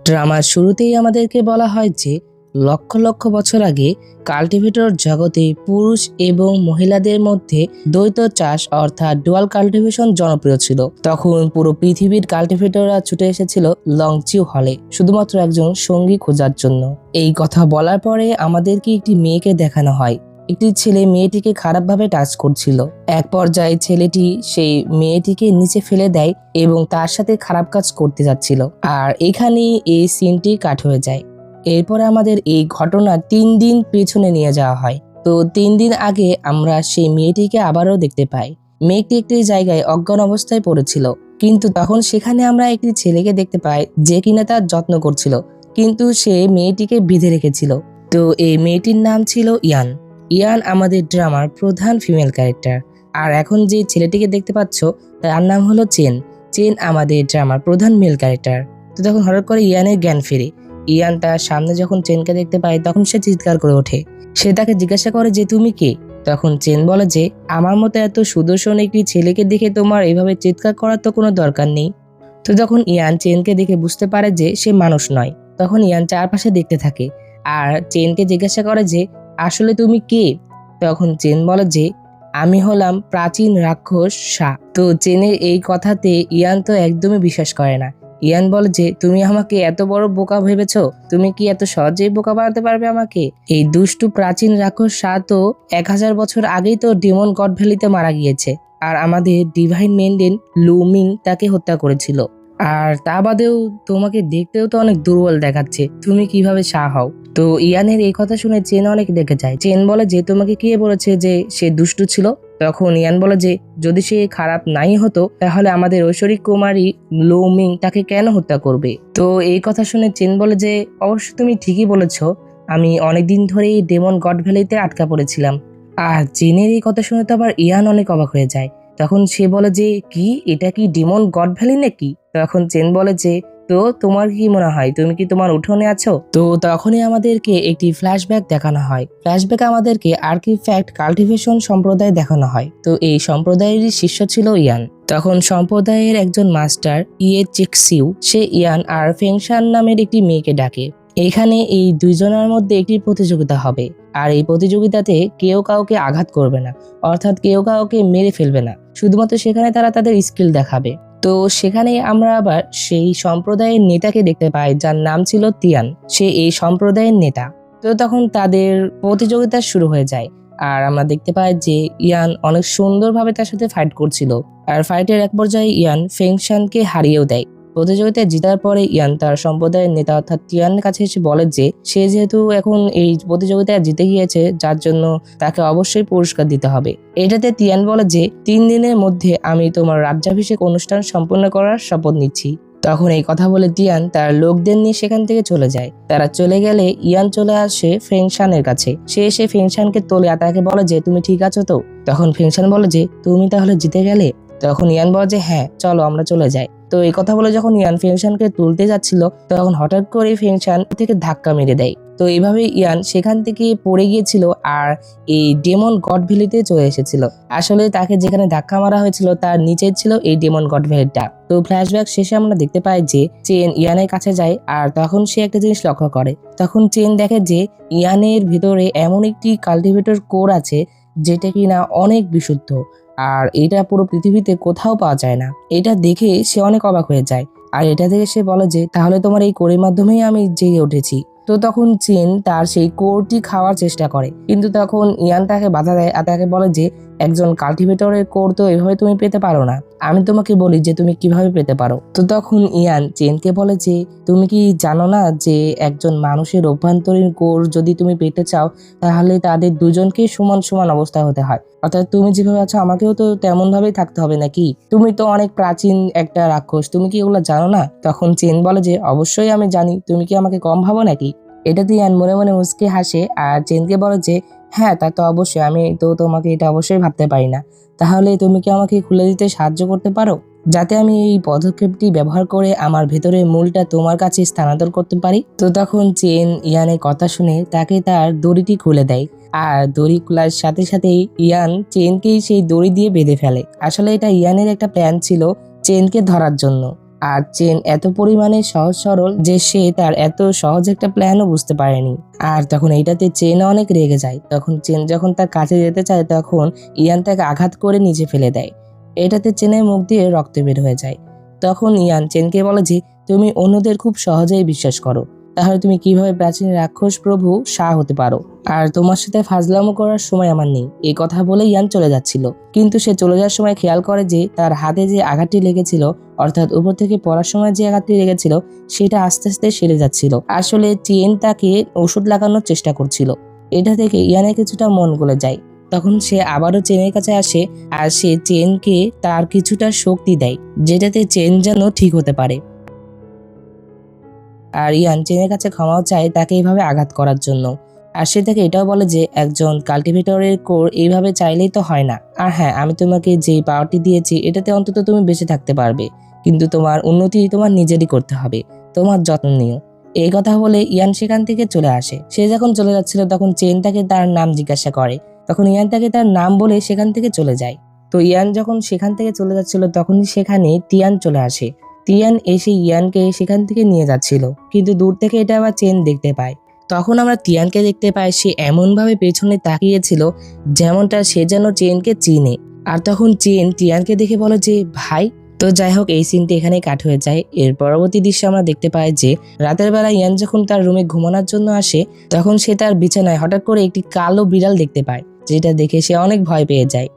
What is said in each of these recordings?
ড্রামার শুরুতেই আমাদেরকে বলা হয় যে লক্ষ লক্ষ বছর আগে কাল্টিভেটর জগতে পুরুষ এবং মহিলাদের মধ্যে দ্বৈত চাষ অর্থাৎ ডুয়াল কাল্টিভেশন জনপ্রিয় ছিল। তখন পুরো পৃথিবীর কাল্টিভেটররা ছুটে এসেছিল লংচিউ হলে শুধুমাত্র একজন সঙ্গী খোঁজার জন্য। এই কথা বলার পরে আমাদেরকে একটি মেয়েকে দেখানো হয়। একটি ছেলে মেয়েটিকে খারাপভাবে টাচ করছিল। এক পর্যায়ে ছেলেটি সেই মেয়েটিকে নিচে ফেলে দেয় এবং তার সাথে খারাপ কাজ করতে যাচ্ছিল। আর এখানেই এই সিনটি কাট হয়ে যায়। এরপরে আমাদের এই ঘটনা 3 দিন পেছনে নিয়ে যাওয়া হয়। তো 3 দিন আগে আমরা সেই মেয়েটিকে আবারও দেখতে পাই। মেয়েটি একটি জায়গায় অজ্ঞান অবস্থায় পড়েছিল, কিন্তু তখন সেখানে আমরা একটি ছেলেকে দেখতে পাই যে কিনা তার যত্ন করছিল, কিন্তু সে মেয়েটিকে বেঁধে রেখেছিল। তো এই মেয়েটির নাম ছিল ইয়ান। ইয়ান আমাদের ড্রামার প্রধান ফিমেল ক্যারেক্টার। আর এখন যে ছেলেটিকে দেখতে পাচ্ছ তার নাম হলো চেন। চেন আমাদের ড্রামার প্রধান মেল ক্যারেক্টার। তো তখন হঠাৎ করে ইয়ানের জ্ঞান ফেরে। ইয়ান তার সামনে যখন চেনকে দেখতে পায় তখন সে চিৎকার করে ওঠে। সে তাকে জিজ্ঞাসা করে যে তুমি কে। তখন চেন বলে যে আমার মতো এত সুদর্শন একটি ছেলেকে দেখে তোমার এইভাবে চিৎকার করার তো কোনো দরকার নেই। তো যখন ইয়ান চেনকে দেখে বুঝতে পারে যে সে মানুষ নয়, তখন ইয়ান চারপাশে দেখতে থাকে আর চেনকে জিজ্ঞাসা করে যে আসলে তুমি কে। তখন চেন বলে যে আমি হলাম প্রাচীন রাক্ষস সা। তো চেনের এই কথাতে ইয়ান তো একদমই বিশ্বাস করে না। ইয়ান বলে যে তুমি আমাকে এত বড় বোকা ভেবেছো? তুমি কি এত সহজেই বোকা বানাতে পারবে আমাকে? এই দুষ্টু প্রাচীন রাক্ষস সা তো 1000 বছর আগেই তো ডেমন গড ভ্যালিতে মারা গিয়েছে, আর আমাদের ডিভাইন মেন্ডেন লুমিং তাকে হত্যা করেছিল। আর তা বাদেও তোমাকে দেখতেও তো অনেক দুর্বল দেখাচ্ছে, তুমি কিভাবে সা হও? তো ইয়ানের এই কথা শুনে চেন অনেক রেগে যায়। চেন বলে যে তোমাকে কে বলেছে যে সে দুষ্টু ছিল? তখন ইয়ান বলে যে যদি সে খারাপ নাই হতো তাহলে আমাদের ঐশ্বরিক কুমারী লুমিং তাকে কেন হত্যা করবে? তো এই কথা শুনে চেন বলে যে অবশ্য তুমি ঠিকই বলেছ, আমি অনেকদিন ধরেই ডেমন গড ভ্যালিতে আটকা পড়েছিলাম। আর চেনের এই কথা শুনে তো আবার ইয়ান অনেক অবাক হয়ে যায়। তখন সে বলে যে কি, এটা কি ডেমন গড ভ্যালি নাকি? তখন চেন বলে যে তো তোমার কি মনে হয়, তুমি কি তোমার উঠোনে আছো? তো তখনই আমাদেরকে একটি ফ্ল্যাশব্যাক দেখানো হয়। ফ্ল্যাশব্যাকে আমাদেরকে আর্টিফ্যাক্ট কাল্টিভেশন সম্প্রদায় দেখানো হয়। তো এই সম্প্রদায়েরই শিষ্য ছিল ইয়ান। তখন সম্প্রদায়ের একজন মাস্টার ইয়ে চিক্সিউ সে ইয়ান আর ফেংশান নামের একটি মেয়েকে ডাকে। এখানে এই দুইজনের মধ্যে একটি প্রতিযোগিতা হবে, আর এই প্রতিযোগিতাতে কেউ কাউকে আঘাত করবে না, অর্থাৎ কেউ কাউকে মেরে ফেলবে না, শুধুমাত্র সেখানে তারা তাদের স্কিল দেখাবে। তো সেখানে আমরা আবার সেই সম্প্রদায়ের নেতাকে দেখতে পাই যার নাম ছিল তিয়ান। সে এই সম্প্রদায়ের নেতা। তো তখন তাদের প্রতিযোগিতা শুরু হয়ে যায়, আর আমরা দেখতে পাই যে ইয়ান অনেক সুন্দরভাবে তার সাথে ফাইট করছিল। আর ফাইটের এক পর্যায়ে ইয়ান ফেংশানকে হারিয়েও দেয়। প্রতিযোগিতায় জেতার পরে ইয়ান তার সম্প্রদায়ের নেতা অর্থাৎ তিয়ানের কাছে এসে বলে যে সে যেহেতু এখন এই প্রতিযোগিতায় জিতে গিয়েছে, যার জন্য তাকে অবশ্যই পুরস্কার দিতে হবে। এটাতে তিয়ান বলে যে 3 দিনের মধ্যে আমি তোমার রাজ্যাভিষেক অনুষ্ঠান সম্পন্ন করার শপথ নিচ্ছি। তখন এই কথা বলে তিয়ান তার লোকদের নিয়ে সেখান থেকে চলে যায়। তারা চলে গেলে ইয়ান চলে আসে ফেংশানের কাছে। সে এসে ফেংশানকে তোলে আর তাকে বলে যে তুমি ঠিক আছো তো? তখন ফেংশান বলে যে তুমি তাহলে জিতে গেলে? তখন ইয়ান বলে যে হ্যাঁ চলো আমরা চলে যাই। তো এই কথা বলে যখন ইয়ান ফেংশানকে তুলতে যাচ্ছিল তখন হঠাৎ করে ফেংশান থেকে ধাক্কা মেরে দেয়। তো এইভাবে ইয়ান সেখান থেকে পড়ে গিয়েছিল আর এই ডেমন গড ভ্যালিতে চলে এসেছিল। আসলে তাকে যেখানে ধাক্কা মারা হয়েছিল তার নিচে ছিল এই ডেমন গড ভ্যালিটা। তো ফ্ল্যাশব্যাক শেষে আমরা দেখতে পাই যে চেন ইয়ানের কাছে যায়, আর তখন সে একটা জিনিস লক্ষ্য করে। তখন চেন দেখে যে ইয়ানের ভিতরে এমন একটি কাল্টিভেটর কোর আছে যেটা কিনা অনেক বিশুদ্ধ, আর এটা পুরো পৃথিবীতে কোথাও পাওয়া যায় না। এটা দেখে সে অনেক অবাক হয়ে যায়, আর এটা দেখে সে বলে যে তাহলে তোমার এই কোরের মাধ্যমেই আমি জেগে উঠেছি। তো তখন চেন তার সেই কোরটি খাওয়ার চেষ্টা করে, কিন্তু তখন ইয়ান তাকে বাধা দেয় আর তাকে বলে যে একজন কাল্টিভেটরের কোর তো এভাবে তুমি পেতে পারো না, আমি তোমাকে বলি যে তুমি কিভাবে পেতে পারো। তো তখন ইয়ান চেনকে বলে যে তুমি কি জানো না যে একজন মানুষের অভ্যন্তরীণ কোর যদি তুমি পেতে চাও তাহলে তাদের দুজনকেই সমান সমান অবস্থা হতে হয়, অর্থাৎ তুমি যেভাবে আছো আমাকেও তো তেমন ভাবেই থাকতে হবে নাকি? তুমি তো অনেক প্রাচীন একটা রাক্ষস, তুমি কি এগুলো জানো না? তখন চেন বলে যে অবশ্যই আমি জানি, তুমি কি আমাকে কম ভাবো নাকি? এটা দিয়ে ইয়ান মনে মনে মুচকে হাসে আর চেনকে বলে যে হ্যাঁ তা তো অবশ্যই, আমি তো তোমাকে এটা অবশ্যই ভাবতে পারি না। তাহলে তুমি কি আমাকে খুলে দিতে সাহায্য করতে পারো, যাতে আমি এই পদক্ষেপটি ব্যবহার করে আমার ভেতরের মূলটা তোমার কাছে স্থানান্তর করতে পারি? তো তখন চেন ইয়ানের কথা শুনে তাকে তার দড়িটি খুলে দেয়, আর দড়ি খোলার সাথে সাথেই ইয়ান চেনকেই সেই দড়ি দিয়ে বেঁধে ফেলে। আসলে এটা ইয়ানের একটা প্ল্যান ছিল চেনকে ধরার জন্য, আর চেন এত পরিমাণে সহজ সরল যে সে তার এত সহজ একটা প্ল্যানও বুঝতে পারেনি। আর তখন এইটাতে চেন অনেক রেগে যায়। তখন চেন যখন তার কাছে যেতে চায় তখন ইয়ান তাকে আঘাত করে নিচে ফেলে দেয়। এটাতে চেনের মুখ দিয়ে রক্ত বের হয়ে যায়। তখন ইয়ান চেনকে বলে যে তুমি অন্যদের খুব সহজেই বিশ্বাস করো, তাহলে তুমি কিভাবে প্রাচীন রাক্ষস প্রভু শাহ হতে পারো? আর তোমার সাথে ফাজলামো করার সময় আমার নেই। এই কথা বলে ইয়ান চলে যাচ্ছিল, কিন্তু সে চলে যাওয়ার সময় খেয়াল করে যে তার হাতে যে আঘাতটি লেগেছিল, অর্থাৎ উপর থেকে পড়ার সময় যে আঘাতটি লেগেছিল, সেটা আস্তে আস্তে সেরে যাচ্ছিল। আসলে চেন তাকে ওষুধ লাগানোর চেষ্টা করছিল। এটা থেকে ইয়ানের কিছুটা মন গলে যায়। তখন সে আবারও চেনের কাছে আসে আর সে চেনকে তার কিছুটা শক্তি দেয়, যেটাতে চেন যেন ঠিক হতে পারে। আর ইয়ান চেনের কাছে ক্ষমাও চায় তাকে এইভাবে আঘাত করার জন্য। আর সে তাকে এটাও বলে যে একজন কাল্টিভেটরের কোর এইভাবে চাইলেই তো হয় না। আর হ্যাঁ, আমি তোমাকে যে পাওয়ারটি দিয়েছি এটাতে অন্তত তুমি বেঁচে থাকতে পারবে, কিন্তু তোমার উন্নতি তোমার নিজেরই করতে হবে, তোমার যত্ন নিও। এই কথা বলে ইয়ান সেখান থেকে চলে আসে। সে যখন চলে যাচ্ছিল তখন চেন তাকে তার নাম জিজ্ঞাসা করে। তখন ইয়ান তাকে তার নাম বলে সেখান থেকে চলে যায়। তো ইয়ান যখন সেখান থেকে চলে যাচ্ছিল তখনই সেখানে তিয়ান চলে আসে। তিয়ান এসে ইয়ানকে সেখান থেকে নিয়ে যাচ্ছিল, কিন্তু দূর থেকে এটা আবার চেন দেখতে পায়। তখন আমরা তিয়ানকে দেখতে পাই সে এমনভাবে পেছনে তাকিয়েছিল যেমনটা সে যেন চেনকে চিনে। আর তখন চেন তিয়ানকে দেখে বলে যে ভাই। তো যাই হোক, এই সিনটি এখানে কাট হয়ে যায়। এর পরবর্তী দৃশ্যে আমরা দেখতে পাই যে রাতের বেলা ইয়ান যখন তার রুমে ঘুমানোর জন্য আসে তখন সে তার বিছানায় হঠাৎ করে একটি কালো বিড়াল দেখতে পায়, যেটা দেখে সে অনেক ভয় পেয়ে যায়।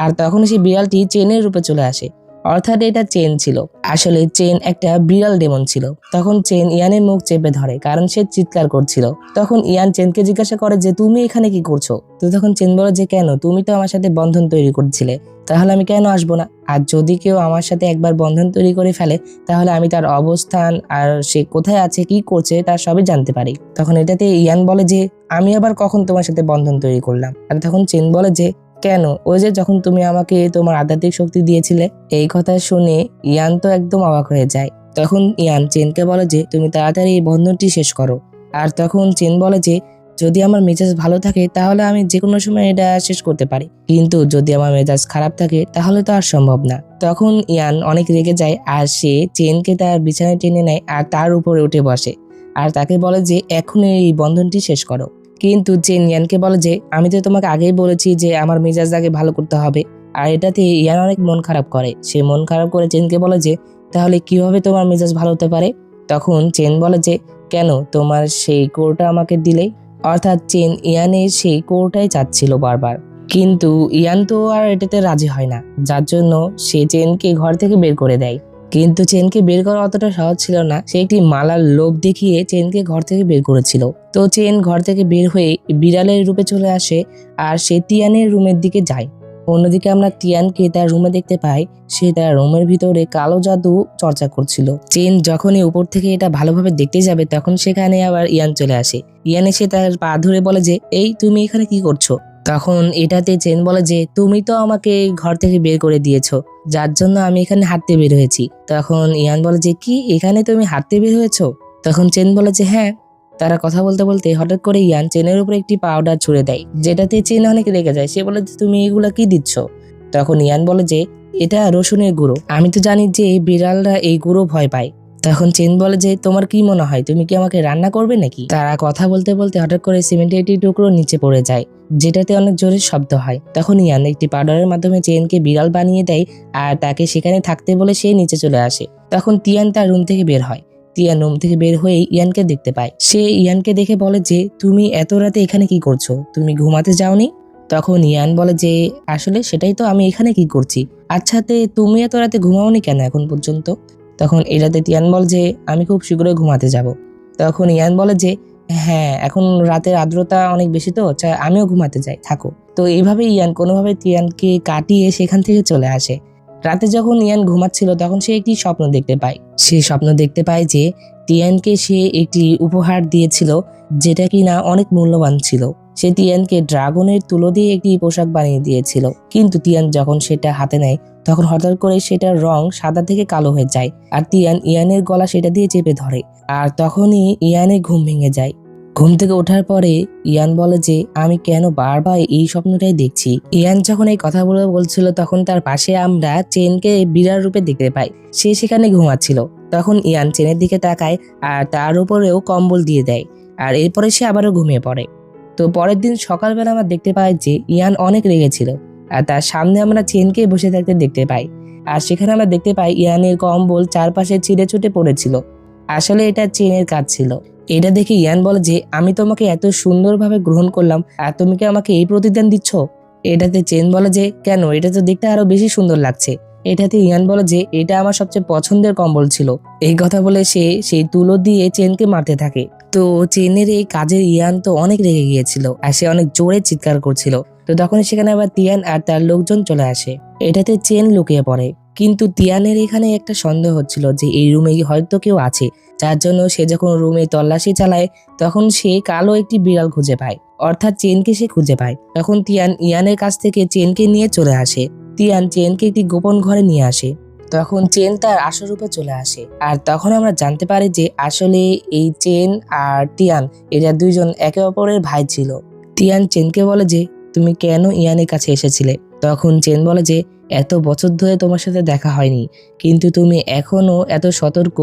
আর তখন সেই বিড়ালটি চেনের রূপে চলে আসে, অর্থাৎ এটা চেন ছিল। আসলে চেন একটা বিড়াল ডেমন ছিল। তখন চেন ইয়ানের মুখ চেপে ধরে, কারণ সে চিৎকার করছিল। তখন ইয়ান চেনকে জিজ্ঞাসা করে যে তুমি এখানে কি করছো? তো তখন চেন বলে যে কেন, তুমি তো আমার সাথে বন্ধন তৈরি করছিলে, তাহলে আমি কেন আসবো না? আর যদি কেউ আমার সাথে একবার বন্ধন তৈরি করে ফেলে তাহলে আমি তার অবস্থান আর সে কোথায় আছে কি করছে তার সবই জানতে পারি। তখন এটাতে ইয়ান বলে যে আমি আবার কখন তোমার সাথে বন্ধন তৈরি করলাম? আর তখন চেন বলে যে কেন, ওই যে যখন তুমি আমাকে তোমার আধ্যাত্মিক শক্তি দিয়েছিলে। এই কথা শুনে ইয়ান তো একদম অবাক হয়ে যায়। তখন ইয়ান চেনকে বলে যে তুমি তাড়াতাড়ি এই বন্ধনটি শেষ করো। আর তখন চেন বলে যে যদি আমার মেজাজ ভালো থাকে তাহলে আমি যে কোনো সময় এটা শেষ করতে পারি, কিন্তু যদি আমার মেজাজ খারাপ থাকে তাহলে তো আর সম্ভব না। তখন ইয়ান অনেক রেগে যায় আর সে চেনকে তার বিছানায় টেনে নেয় আর তার উপরে উঠে বসে আর তাকে বলে যে এখন এই বন্ধনটি শেষ করো। কিন্তু চেন ইয়ানকে বলে যে আমি তো তোমাকে আগেই বলেছি যে আমার মেজাজ আগে ভালো করতে হবে। আর এটাতে ইয়ান অনেক মন খারাপ করে। সে মন খারাপ করে চেনকে বলে যে তাহলে কিভাবে তোমার মেজাজ ভালো হতে পারে? তখন চেন বলে যে কেন, তোমার সেই কোরটা আমাকে দিলেই। অর্থাৎ চেন ইয়ানের সেই কোরটাই চাচ্ছিল বারবার, কিন্তু ইয়ান তো আর এটাতে রাজি হয় না, যার জন্য সে চেনকে ঘর থেকে বের করে দেয়। কিন্তু চেনকে বের করা অতটা সহজ ছিল না। সে একটি মালার লোভ দেখিয়ে চেনকে ঘর থেকে বের করেছিল। তো চেন ঘর থেকে বের হয়ে বিড়ালের রূপে চলে আসে আর সে তিয়ানের রুমের দিকে যায়। অন্যদিকে আমরা তিয়ানকে তার রুমে দেখতে পাই সে তার রুমের ভিতরে কালো জাদু চর্চা করছিল। চেন যখনই উপর থেকে এটা ভালোভাবে দেখতে যাবে তখন সেখানে আবার ইয়ান চলে আসে। ইয়ান এসে তার পা ধরে বলে যে এই তুমি এখানে কি করছো? তখন এটাতে চেন বলে যে তুমি তো আমাকে ঘর থেকে বের করে দিয়েছো, যার জন্য আমি এখানে হাঁটতে বের হয়েছি। তখন ইয়ান বলে যে কি, এখানে তুমি হাঁটতে বের হয়েছো? তখন চেন বলে যে হ্যাঁ। তারা কথা বলতে বলতে হঠাৎ করে ইয়ান চেনের উপর একটি পাউডার ছুড়ে দেয়, যেটাতে চেন অনেক রেগে যায়। সে বলে যে তুমি এগুলা কি দিচ্ছ? তখন ইয়ান বলে যে এটা রসুনের গুঁড়ো, আমি তো জানি যে বিড়ালরা এই গুঁড়ো ভয় পায়। তখন চেন বলে যে তোমার কি মনে হয়, তুমি কি আমাকে রান্না করবে নাকি? তারা কথা বলতে বলতে হঠাৎ করে সিমেন্টের একটি টুকরো নিচে পড়ে যায়, যেটাতে অনেক জোরে শব্দ হয়। তখন ইয়ান একটি পাউডারের মাধ্যমে চেনকে বিড়াল বানিয়ে দেয় আর তাকে সেখানে থাকতে বলে সে নিচে চলে আসে। তখন তিয়ান তার রুম থেকে বের হয়। তিয়ান রুম থেকে বের হয়ে ইয়ানকে দেখতে পায়। সে ইয়ানকে দেখে বলে যে তুমি এত রাতে এখানে কি করছো, তুমি ঘুমাতে যাওনি? তখন ইয়ান বলে যে আসলে সেটাই তো, আমি এখানে কি করছি। আচ্ছাতে তুমি এত রাতে ঘুমাওনি কেন এখন পর্যন্ত? তখন এটাতে তিয়ান বলে যে আমি খুব শীঘ্রই ঘুমাতে যাব। তখন ইয়ান বলে যে হ্যাঁ, এখন রাতের আর্দ্রতা অনেক বেশি তো, আমিও ঘুমাতে যাই, থাকো। তো এইভাবে ইয়ান কোনোভাবে তিয়ানকে কাটিয়ে সেখান থেকে চলে আসে। রাতে যখন ইয়ান ঘুমাচ্ছিল তখন সে একটি স্বপ্ন দেখতে পায়। সে স্বপ্ন দেখতে পায় যে তিয়ানকে সে একটি উপহার দিয়েছিল, যেটা কিনা অনেক মূল্যবান ছিল। সে তিয়ানকে ড্রাগনের তুলো দিয়ে একটি পোশাক বানিয়ে দিয়েছিল, কিন্তু তিয়ান যখন সেটা হাতে নেয় তখন হঠাৎ করে সেটার রং সাদা থেকে কালো হয়ে যায় আর তিয়ান ইয়ানের গলা সেটা দিয়ে চেপে ধরে। আর তখনই ইয়ানের ঘুম ভেঙে যায়। ঘুম থেকে ওঠার পরে ইয়ান বলে যে আমি কেন বারবার এই স্বপ্নটাই দেখছি। ইয়ান যখন এই কথাগুলো বলছিল তখন তার পাশে আমরা চেনকে বিড়াল রূপে দেখতে পাই। সে সেখানে ঘুমাচ্ছিল। তখন ইয়ান চেনের দিকে তাকায় আর তার উপরেও কম্বল দিয়ে দেয়, আর এরপরে সে আবারও ঘুমিয়ে পড়ে। তো পরের দিন সকালবেলা আমরা দেখতে পাই যে ইয়ান অনেক রেগেছিল, আর তার সামনে আমরা চেনকে বসে থাকতে দেখতে পাই। আর সেখানে আমরা দেখতে পাই ইয়ানের কম্বল চারপাশে ছিঁড়ে ছুটে পড়েছিল। আসলে এটা চেনের কাজ ছিল। এটা দেখে ইয়ান বলে যে আমি তোমাকে এত সুন্দরভাবে গ্রহণ করলাম আর তুমি কি আমাকে এই প্রতিদান দিচ্ছ? এটাতে চেন বলে যে কেন, এটা তো দেখতে আরো বেশি সুন্দর লাগছে। এটাতে ইয়ান বলে যে এটা আমার সবচেয়ে পছন্দের কম্বল ছিল। এই কথা বলে সে সেই তুলো দিয়ে চেনকে মারতে থাকে। তো চেনের এই কাজে ইয়ান তো অনেক রেগে গিয়েছিল আর সে অনেক জোরে চিৎকার করছিল। তো তখন সেখানে আবার তিয়ান আর তার লোকজন চলে আসে। এটাতে চেন লুকিয়ে পড়ে, কিন্তু তিয়ানের এখানে একটা সন্দেহ হচ্ছিল যে এই রুমে হয়তো কেউ আছে, যার জন্য সে যখন রুমে তল্লাশি চালায় তখন সে কালো একটি বিড়াল খুঁজে পায়, অর্থাৎ চেনকে সে খুঁজে পায়। তখন তিয়ান ইয়ানের কাছ থেকে চেনকে নিয়ে চলে আসে। তিয়ান চেনকে একটি গোপন ঘরে নিয়ে আসে। তখন চেন তার আসল রূপে চলে আসে, আর তখন আমরা জানতে পারি যে আসলে এই চেন আর তিয়ান এরা দুইজন একে অপরের ভাই ছিল। তিয়ান চেনকে বলে যে তুমি কেন ইয়ানের কাছে এসেছিলে? তখন চেন বলে যে এত বছর ধরে তোমার সাথে দেখা হয়নি, কিন্তু তুমি এখনো এত সতর্ক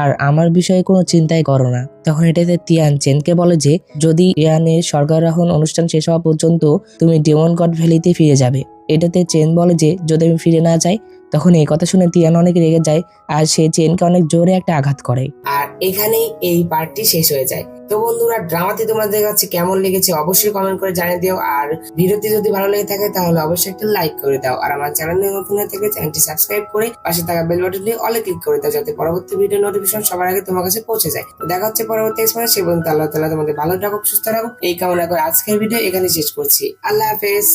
আর আমার বিষয়ে কোনো চিন্তাই করো না। তখন এটাতে তিয়ান চেনকে বলে যে যদি ইয়ানের স্বর্গারোহণ অনুষ্ঠান শেষ হওয়া পর্যন্ত তুমি ডেমন গড ভ্যালিতে ফিরে যাবে। এটাতে চেন বলে যে যদি আমি ফিরে না যাই। তখন এই কথা শুনে তিয়ান অনেক রেগে যায় আর সে চেনকে অনেক জোরে একটা আঘাত করে। আর এখানেই এই পার্টটি শেষ হয়ে যায়। তো বন্ধুরা, ড্রামাটি তোমাদের কাছে কেমন লেগেছে অবশ্যই কমেন্ট করে জানিয়ে দিও। আর ভিডিওটি যদি ভালো লেগে থাকে তাহলে অবশ্যই একটা লাইক করে দাও। আর আমার চ্যানেলে নতুন হয়ে থাকলে চ্যানেলটি সাবস্ক্রাইব করে পাশে থাকা বেল বাটনটি অলে ক্লিক করে দাও, যাতে পরবর্তী ভিডিও নোটিফিকেশন সবার আগে তোমার কাছে পৌঁছে যায়। তো দেখা হচ্ছে পরবর্তী এক্সপেরিয়েন্স। সে পর্যন্ত আল্লাহ তাআলা তোমাদের ভালো রাখুক, সুস্থ রাখুক এই কামনা করে আজকের ভিডিও এখানে শেষ করছি। আল্লাহ হাফেজ।